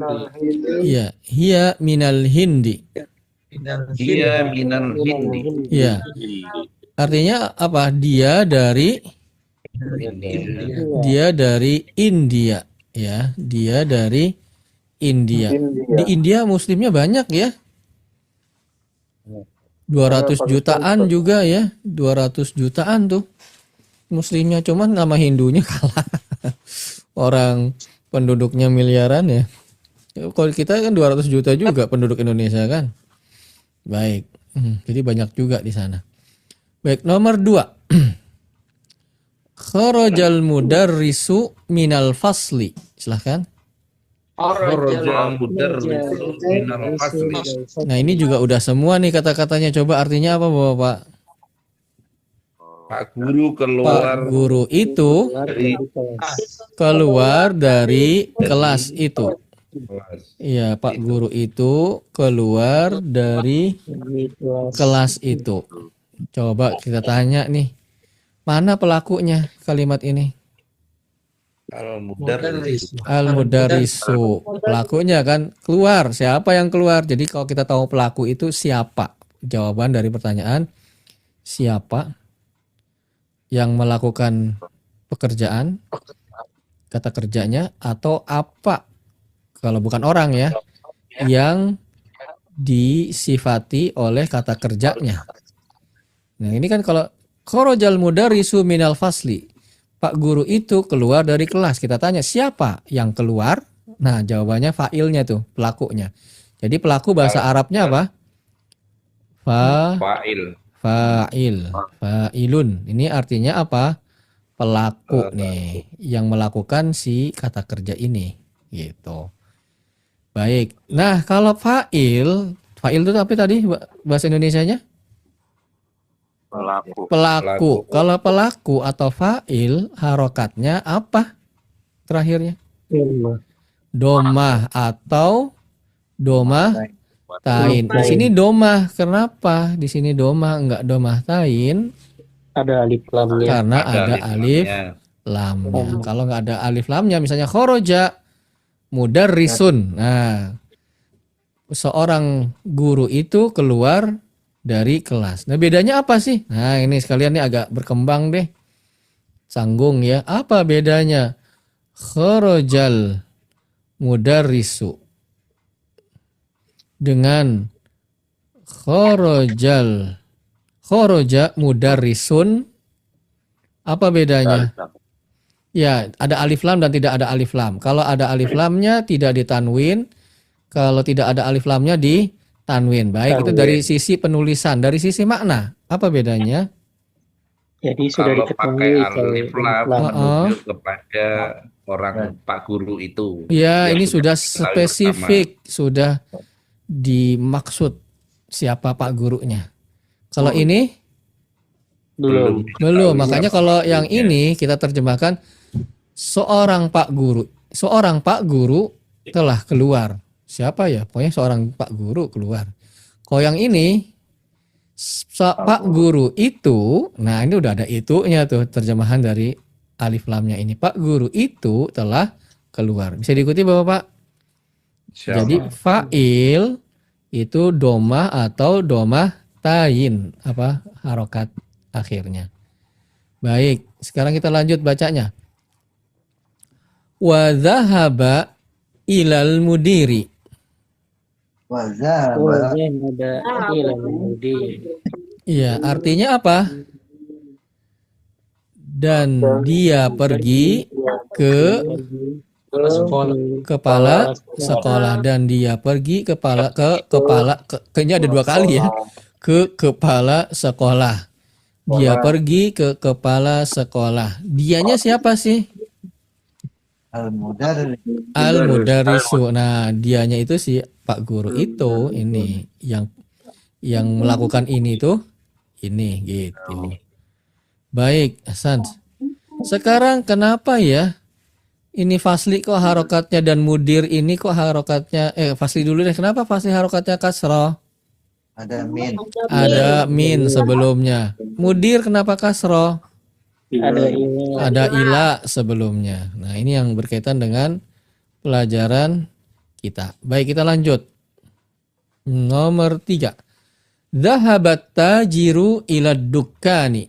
Ya, hiya minal hindi. Dia minal hindi. Ya, Hindi. artinya apa? Dia dari India. Ya, dia dari India. Di India muslimnya banyak ya. 200 jutaan juga ya. 200 jutaan tuh muslimnya, cuman nama Hindunya kalah. Orang penduduknya miliaran ya. Kalau kita kan 200 juta juga penduduk Indonesia kan. Baik. Jadi banyak juga di sana. Baik, nomor 2. Kharajal mudarrisu minal fasli. Silahkan. Kharajal mudarrisu minal fasli. Nah, ini juga udah semua nih kata-katanya. Coba artinya apa Bapak? Pak Guru Pak keluar guru itu dari keluar dari kelas itu. kelas. Iya, Pak guru itu keluar dari kelas itu. Coba kita tanya nih. Mana pelakunya kalimat ini? Al-mudarris. Al-mudarrisu. Pelakunya kan keluar. Siapa yang keluar? Jadi kalau kita tahu pelaku itu siapa? Jawaban dari pertanyaan siapa yang melakukan pekerjaan, kata kerjanya, atau apa? Kalau bukan orang ya, yang disifati oleh kata kerjanya. Nah, ini kan kalau kharajal mudarrisu minal fasli. Pak guru itu keluar dari kelas. Kita tanya siapa yang keluar? Nah, jawabannya fa'ilnya tuh, pelakunya. Jadi pelaku bahasa Arabnya apa? Fa'il. Fa'ilun. Ini artinya apa? Pelaku nih yang melakukan si kata kerja ini, gitu. Baik. Nah, kalau fa'il itu apa tadi bahasa Indonesianya? Pelaku. Kalau pelaku atau fa'il harokatnya apa terakhirnya? Domah atau domah tain. Di sini domah. Kenapa? Di sini domah enggak domah tain? Ada alif lamnya. Karena ada alif lamnya. Kalau enggak ada alif lamnya, misalnya khoroja mudarrisun. Nah, seorang guru itu keluar dari kelas. Nah, bedanya apa sih? Nah, ini sekalian nih agak berkembang deh. Sanggung ya. Apa bedanya? Kharajal mudarrisu dengan kharaja mudarrisun. Apa bedanya? Ya, ada alif lam dan tidak ada alif lam. Kalau ada alif lamnya tidak ditanwin, kalau tidak ada alif lamnya ditanwin. Baik, itu dari sisi penulisan, dari sisi makna. Apa bedanya? Jadi sudah Kalau pakai diketahui alif lam menuju kepada orang Pak Guru itu. Ya, Yang ini sudah diketahui spesifik, sudah dimaksud siapa Pak gurunya. Kalau ini belum. belum. Makanya kalau yang ini kita terjemahkan seorang Pak guru telah keluar. Siapa ya? Pokoknya seorang Pak guru keluar. Kalau yang ini Pak guru itu, nah ini udah ada itunya tuh, terjemahan dari alif lamnya ini. Pak guru itu telah keluar. Bisa diikuti Bapak? Jadi fa'il itu domah atau domah tain, apa harokat akhirnya. Baik, sekarang kita lanjut bacanya. Wa dhahaba ilal mudiri. Wazaba. Ada ilmu di Iya, artinya apa? Dan dia pergi ke kepala sekolah, dan dia pergi kayaknya ada 2 kali ya, ke kepala sekolah. Dia pergi ke kepala sekolah. Dianya siapa sih? Al-Mudarris. Al-mudarrisu. Nah, dianya itu si Pak Guru itu ini yang melakukan ini tuh ini gitu. Baik, Hasan. Sekarang kenapa ya ini Fasli kok harokatnya dan Mudir ini kok harokatnya Fasli dulu deh. Kenapa Fasli harokatnya kasroh? Ada min. Ada min sebelumnya. Mudir kenapa kasroh? Ada ini. Ada ila sebelumnya. Nah, ini yang berkaitan dengan pelajaran kita. Baik, kita lanjut. Nomor 3. Dhahabat tajiru ila dukkani.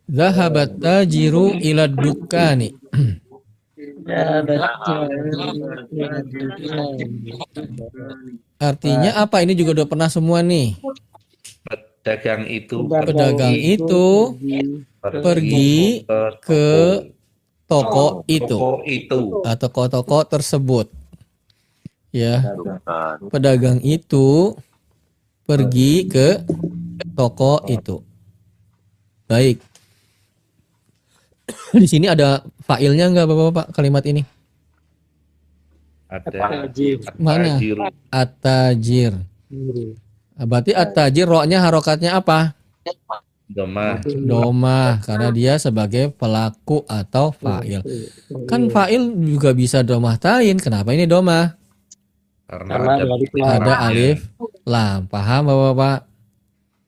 Dhahabat tajiru ila dukkani. Artinya apa? Ini juga udah pernah semua nih. Pedagang itu Pedagang itu pergi ke toko itu atau ke toko tersebut. Ya, Bukan. pedagang itu pergi ke toko itu. Baik. Di sini ada failnya nggak Bapak-bapak kalimat ini? ada Mana? tajiru. At-tajir. Berarti at-tajir roknya harokatnya apa? Domah. Domah karena dia sebagai pelaku atau fa'il. Kan fa'il juga bisa domah tain. Kenapa ini domah? Karena Karena ada alif lam. Ada alif lam. Paham Bapak-bapak?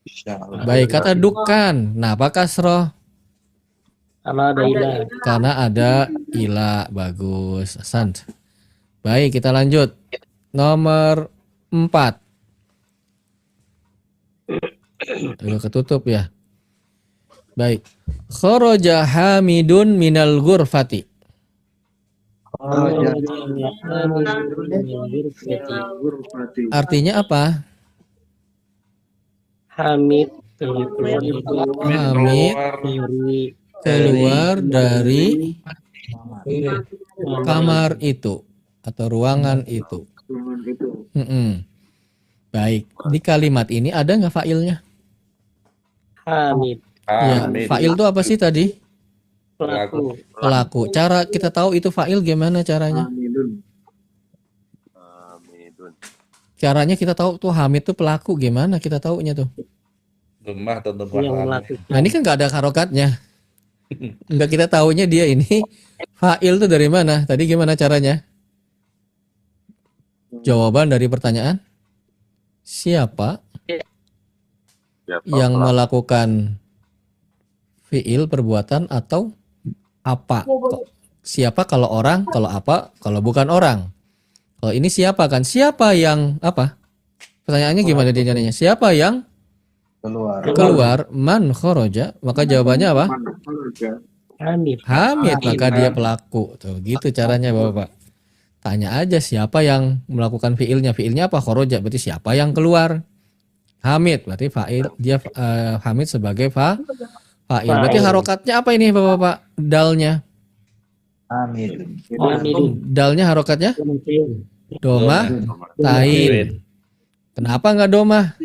Insyaallah. Baik, kata dukan. Kenapa kasroh? Karena ada ilah. Karena ada ila. Bagus. Sant. Baik, kita lanjut. Nomor 4. Udah ketutup ya. Baik. Kharaja Hamidun minal ghurfati. Artinya apa? Hamid Hamid keluar dari kamar itu atau ruangan itu. Mm-mm. Baik. Di kalimat ini ada nggak fa'ilnya? Hamid Ya, fa'il itu apa sih tadi? pelaku. Pelaku. Cara kita tahu itu fa'il gimana caranya? Hamidun. Caranya kita tahu tuh Hamid tuh pelaku gimana kita taunya tuh? Domah atau domah Yang lam. melakukan. Nah, ini kan nggak ada harokatnya. Nggak kita taunya dia ini fa'il tuh dari mana? Tadi gimana caranya? Jawaban dari pertanyaan siapa Siapa yang pelaku? melakukan fi'il perbuatan atau apa? Siapa kalau orang, kalau apa, kalau bukan orang. Kalau ini siapa kan? Siapa yang apa? Pertanyaannya gimana dia nyanyinya? Siapa yang keluar? Man kharaja? Maka jawabannya apa? Hamid. Hamid, maka dia pelaku. Tuh, gitu caranya Bapak. Tanya aja siapa yang melakukan fiilnya. Fiilnya apa? Kharaja, berarti siapa yang keluar? Hamid, berarti fa'il. Dia Hamid sebagai fa'il. Berarti harokatnya apa ini Bapak-bapak? Dalnya. Hamid. Dalnya harokatnya? Domah tain. Kenapa nggak domah?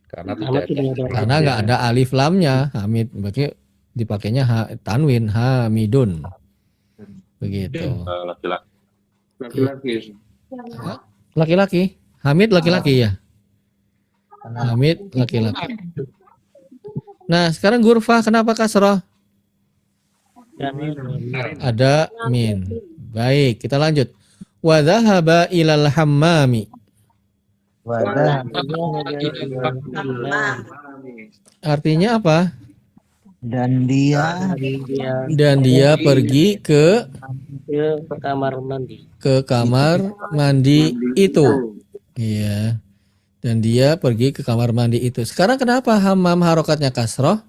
Karena Karena tidak tidak ada. Karena nggak ada alif lamnya. Hamid, berarti dipakainya tanwin hamidun. Begitu. Laki-laki. Laki-laki. Hamid laki-laki ya. Hamid laki-laki. Nah, sekarang gurfa kenapa kasroh? Ada min. Baik, kita lanjut. Wa dhahaba ilal hammami. Wadah. Artinya apa? Dan dia Dan dia pergi ke kamar mandi. kamar mandi itu. Iya. Dan dia pergi ke kamar mandi itu. Sekarang kenapa hammam harokatnya kasroh?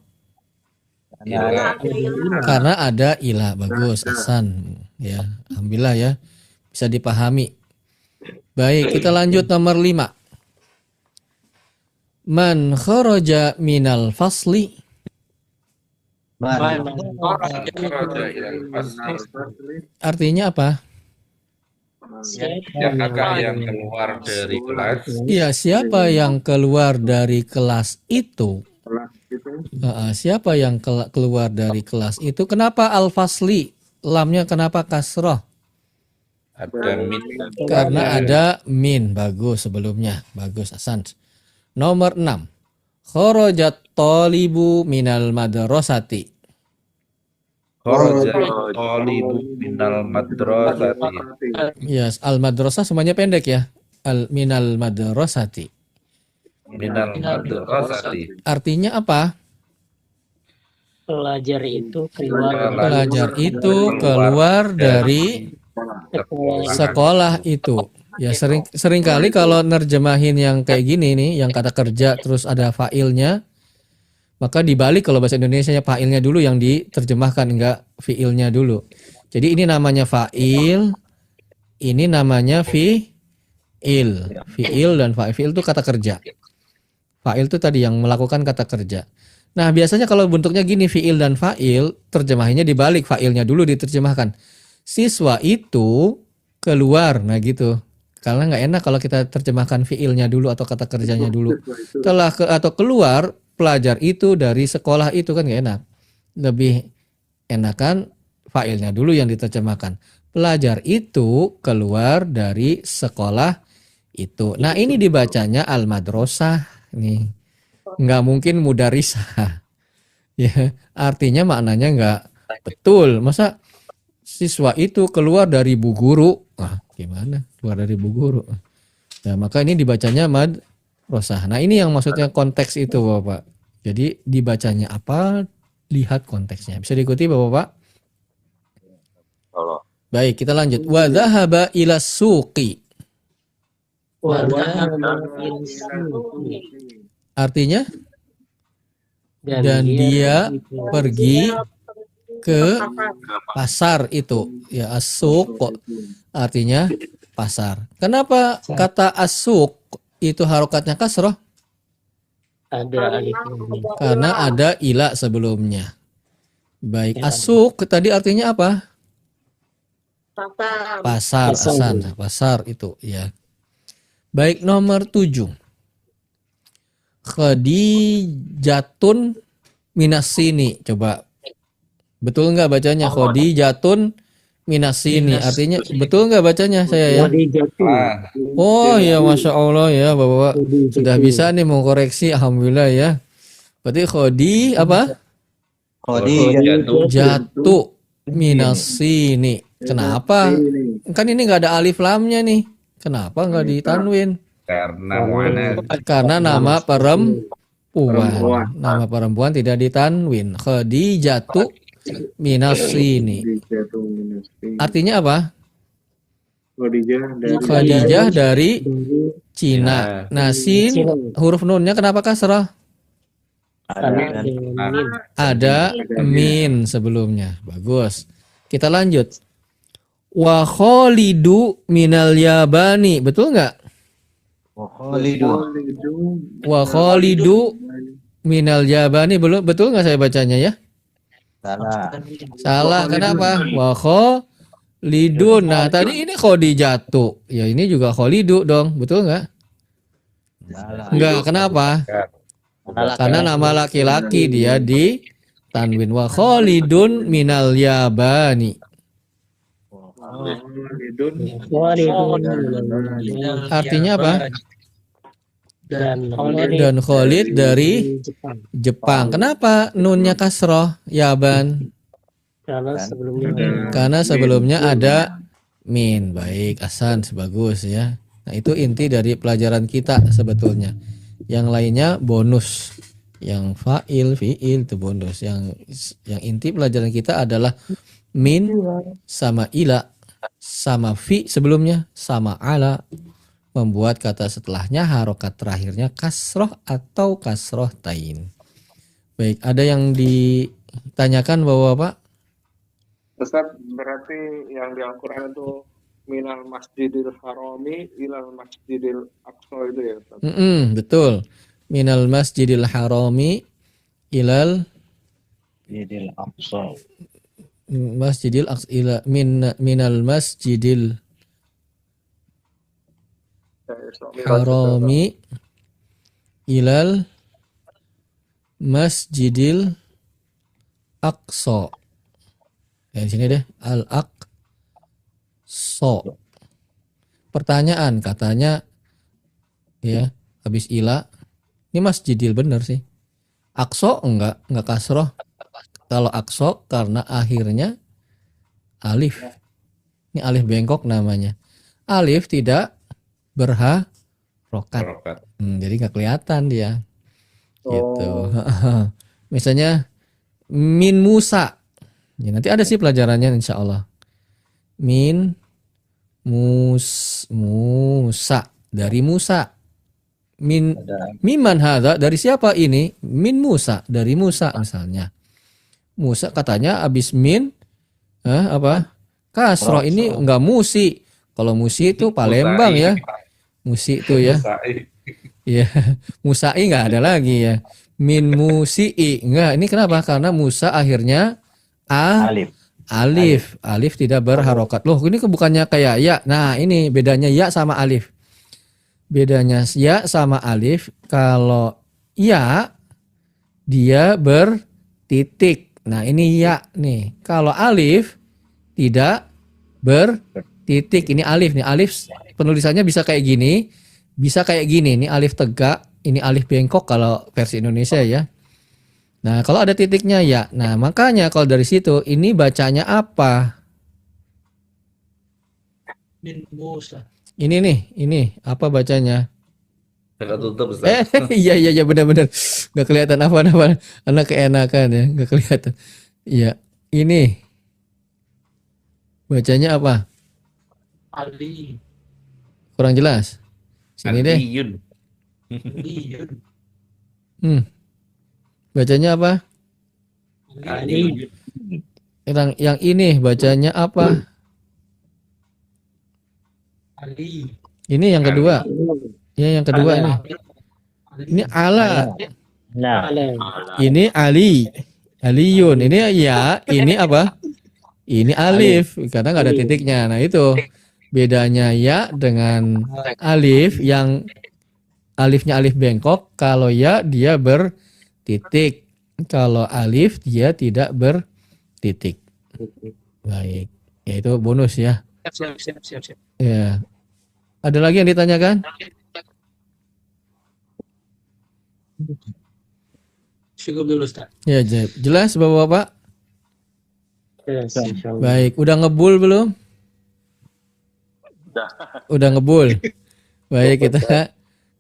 Karena ada ilah. Bagus, Hasan. Ya, alhamdulillah ya. Bisa dipahami. Baik, kita lanjut nomor 5. Man kharaja minal fasli. Artinya apa? siapakah yang keluar dari kelas? Iya, siapa yang keluar dari kelas itu? Siapa yang keluar dari kelas itu? Kenapa al-fasli? Lamnya kenapa kasroh? Ada min. Karena ada min. Bagus sebelumnya. Bagus, Hasan. Nomor 6. Kharajat talibu minal madrasati. Kharajat talibu minal madrasati. Yes, al-madrasah semuanya pendek ya. Minal madrasati. Minal madrasati. Artinya apa? Pelajar itu keluar Pelajar itu keluar dari sekolah itu. Ya seringkali kalau nerjemahin yang kayak gini nih, yang kata kerja terus ada fa'ilnya, maka dibalik kalau bahasa Indonesia ya fa'ilnya dulu yang diterjemahkan, enggak fi'ilnya dulu. Jadi ini namanya fa'il, ini namanya fi'il. Fi'il dan fa'il itu kata kerja. Fa'il itu tadi yang melakukan kata kerja. Nah biasanya kalau bentuknya gini fi'il dan fa'il, terjemahannya dibalik, fa'ilnya dulu diterjemahkan. Siswa itu keluar, nah gitu. Karena nggak enak kalau kita terjemahkan fi'ilnya dulu atau kata kerjanya dulu. Atau keluar pelajar itu dari sekolah itu kan nggak enak. Lebih enakan fa'ilnya dulu yang diterjemahkan. Pelajar itu keluar dari sekolah itu. Nah ini dibacanya al-madrasah nih. Nggak mungkin mudarisah. Ya, artinya maknanya nggak betul. Masa siswa itu keluar dari bu guru? Gimana? Keluar dari bu guru. Nah, maka ini dibacanya madrasah. Nah, ini yang maksudnya konteks itu, Bapak. Jadi dibacanya apa? Lihat konteksnya. Bisa diikuti, Bapak? Allah. Baik, kita lanjut. Wa dhahaba ila suqi. Artinya dan dia pergi ke pasar itu. Ya, as-suq artinya pasar. Kenapa kata as-suq itu harokatnya kasroh? ada alif Karena ada ila sebelumnya. Baik, as-suq tadi artinya apa? Pasar. Pasar. Pasar itu ya. Baik, nomor 7. Khadijatun minasini. Coba betul nggak bacanya? Khadijatun minasini. Artinya betul nggak bacanya saya ya? Oh ya, Masya Allah ya Bapak. Sudah bisa nih mengkoreksi. Alhamdulillah ya. Berarti khadi apa? Jatuh minasini. Kenapa? Kan ini nggak ada alif lamnya nih. Kenapa nggak ditanwin? Karena nama perempuan. Nama perempuan tidak ditanwin. Khadijatu minasini. Artinya apa? Khadijah dari Cina. Nah, sin huruf nunnya kenapa kasrah? Ada min sebelumnya. Bagus. Kita lanjut. Wa khalidu minal yabani. Betul nggak? Wa khalidu minal yabani. Belum, betul nggak saya bacanya ya? Salah. Kenapa? Wa khalidun. Nah, tadi ini khadijatu. Ya, ini juga khalidu dong. Betul nggak? Enggak. Kenapa? Karena nama laki-laki dia di tanwin. Wa khalidun minal yabani. Artinya apa? Dan Khalid dari Jepang. Kenapa nunnya kasroh yaban? Karena sebelumnya ada min. Baik, Hasan, bagus ya. Nah, itu inti dari pelajaran kita sebetulnya. Yang lainnya bonus. Yang fa'il, fi'il itu bonus. Yang inti pelajaran kita adalah min sama ila sama fi sebelumnya sama ala, membuat kata setelahnya harokat terakhirnya kasroh atau kasroh tain. Baik, ada yang ditanyakan bahwa Pak? Ustaz, berarti yang di Al-Quran itu minal masjidil harami ilal masjidil aqsa itu ya Ustaz? Betul. Minal masjidil harami ilal masjidil aqsa minal masjidil harami ilal Masjidil Aqsa. Ya, di sini deh, Al-Aqsa. Pertanyaan katanya ya, habis ila. Ini Masjidil bener sih. Aqsa enggak kasroh. Kalau Aqsa karena akhirnya alif. Ini alif bengkok namanya. Alif tidak berharokat. Harokat. Jadi nggak kelihatan dia. Gitu. Oh, Misalnya min Musa. Ya, nanti ada sih pelajarannya insya Allah. Min Musa. Dari Musa. Miman hadza, dari siapa ini? Min Musa, dari Musa misalnya. Musa katanya abis min apa? Kasroh, ini enggak musi. Kalau musi itu Palembang ya. Musi itu ya. Iya, Musai enggak ada lagi ya. Min musi'i enggak. Ini kenapa? Karena Musa akhirnya alif. Alif tidak berharokat. Loh, ini bukannya kayak ya. Nah, ini bedanya ya sama alif. Bedanya ya sama alif, kalau ya dia bertitik. Nah, ini ya nih. Kalau alif tidak bertitik. Ini alif nih. Alif penulisannya bisa kayak gini, bisa kayak gini. Ini alif tegak, ini alif bengkok kalau versi Indonesia ya. Nah, kalau ada titiknya ya. Nah, makanya kalau dari situ ini bacanya apa? Min Musa. Ini nih, ini apa bacanya? Agak tutup, Ustaz. Iya benar-benar nggak kelihatan apa-apa, anak keenakan ya, nggak kelihatan. Iya, ini bacanya apa? Ali. Kurang jelas. Sini deh. Aliyun. Bacanya apa? Ali. Yang ini bacanya apa? Ali. Ini yang kedua. Ya, yang kedua ini. Ini ala. Nah, Ale. Ini Ali. Aliyun. Ini ya, ini apa? Ini alif karena nggak ada titiknya. Nah, itu bedanya ya dengan alif, yang alifnya alif bengkok. Kalau ya dia bertitik. Kalau alif dia tidak bertitik. Baik. Ya, itu bonus ya. Siap. Ya. Ada lagi yang ditanyakan? Cukup dulu, Ustaz. Ya, jelas Bapak-bapak? Yes, insyaallah. Baik, udah ngebul belum? Udah ngebul. Baik,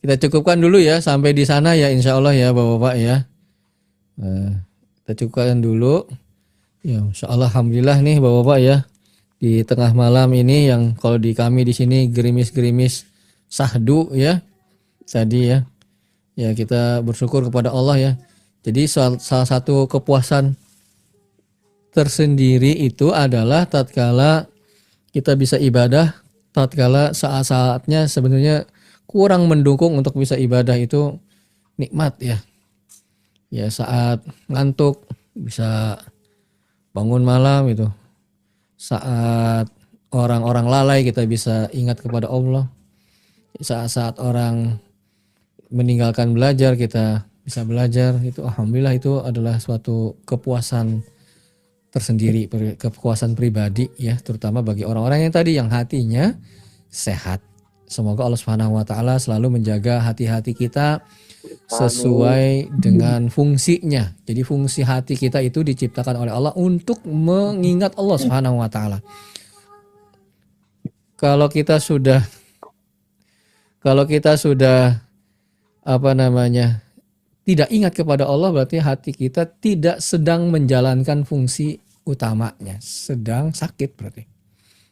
kita cukupkan dulu ya sampai di sana ya, insya Allah ya Bapak-bapak ya. Kita cukupkan dulu. Ya, insya Allah, alhamdulillah nih Bapak-bapak ya. Di tengah malam ini yang kalau di kami di sini gerimis-gerimis sahdu ya. Tadi ya. Ya, kita bersyukur kepada Allah ya. Jadi salah satu kepuasan tersendiri itu adalah tatkala kita bisa ibadah, tatkala saat-saatnya sebenarnya kurang mendukung untuk bisa ibadah, itu nikmat ya. Ya, saat ngantuk bisa bangun malam itu. Saat orang-orang lalai kita bisa ingat kepada Allah. Saat-saat orang meninggalkan belajar kita bisa belajar. Itu alhamdulillah, itu adalah suatu kepuasan tersendiri, kepuasan pribadi ya, terutama bagi orang-orang yang tadi yang hatinya sehat. Semoga Allah Subhanahu wa taala selalu menjaga hati-hati kita sesuai dengan fungsinya. Jadi fungsi hati kita itu diciptakan oleh Allah untuk mengingat Allah Subhanahu wa taala. Kalau kita sudah tidak ingat kepada Allah, berarti hati kita tidak sedang menjalankan fungsi utamanya, sedang sakit berarti.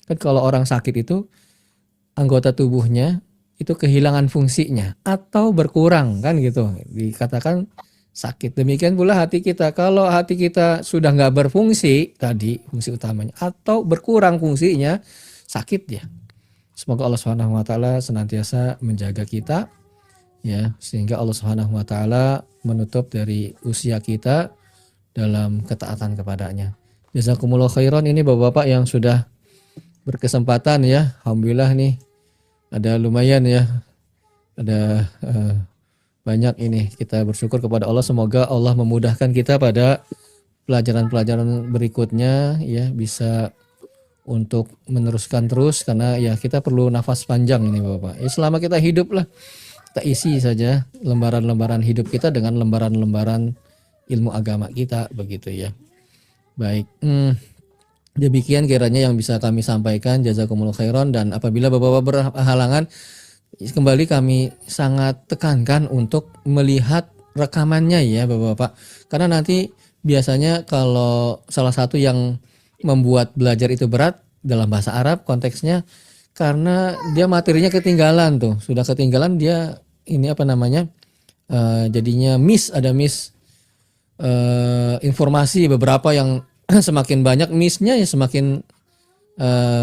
Kan kalau orang sakit itu anggota tubuhnya itu kehilangan fungsinya atau berkurang kan gitu, dikatakan sakit. Demikian pula hati kita, kalau hati kita sudah nggak berfungsi tadi fungsi utamanya atau berkurang fungsinya, sakit ya. Semoga Allah Subhanahu wa taala senantiasa menjaga kita ya, sehingga Allah Subhanahu wa taala menutup dari usia kita dalam ketaatan kepadanya. Jazakumullah khairan. Ini Bapak-bapak yang sudah berkesempatan ya, alhamdulillah nih ada lumayan ya, ada banyak ini kita bersyukur kepada Allah, semoga Allah memudahkan kita pada pelajaran-pelajaran berikutnya ya, bisa untuk meneruskan terus, karena ya kita perlu nafas panjang ini Bapak. Ya, selama kita hidup lah, kita isi saja lembaran-lembaran hidup kita dengan lembaran-lembaran ilmu agama kita, begitu ya. Baik, demikian kiranya yang bisa kami sampaikan. Jazakumullah khairan. Dan apabila Bapak-Bapak berhalangan, kembali kami sangat tekankan untuk melihat rekamannya ya Bapak-Bapak, karena nanti biasanya kalau salah satu yang membuat belajar itu berat dalam bahasa Arab konteksnya, karena dia materinya ketinggalan tuh, sudah ketinggalan dia ini apa namanya, jadinya ada miss informasi beberapa yang semakin banyak missnya ya semakin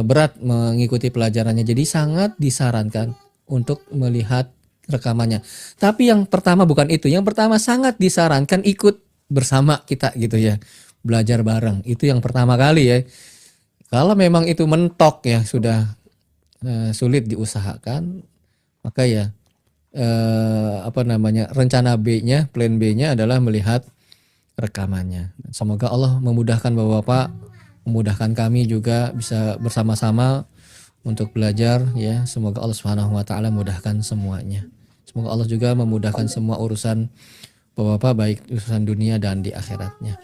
berat mengikuti pelajarannya. Jadi sangat disarankan untuk melihat rekamannya. Tapi yang pertama bukan itu, yang pertama sangat disarankan ikut bersama kita gitu ya, belajar bareng. Itu yang pertama kali ya. Kalau memang itu mentok ya sudah sulit diusahakan, maka ya rencana B-nya, plan B-nya adalah melihat rekamannya. Semoga Allah memudahkan Bapak-bapak, memudahkan kami juga bisa bersama-sama untuk belajar ya. Semoga Allah Subhanahu wa taala mudahkan semuanya. Semoga Allah juga memudahkan semua urusan Bapak-bapak, baik urusan dunia dan di akhiratnya.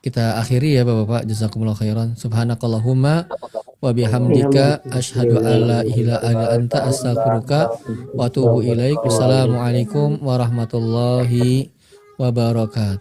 Kita akhiri ya Bapak-bapak, jazakumullah khairan. Subhanakallahumma wa bihamdika asyhadu an la ilaha illa anta astaghfiruka wa atubu ilaik. Wassalamualaikum warahmatullahi wabarakatuh.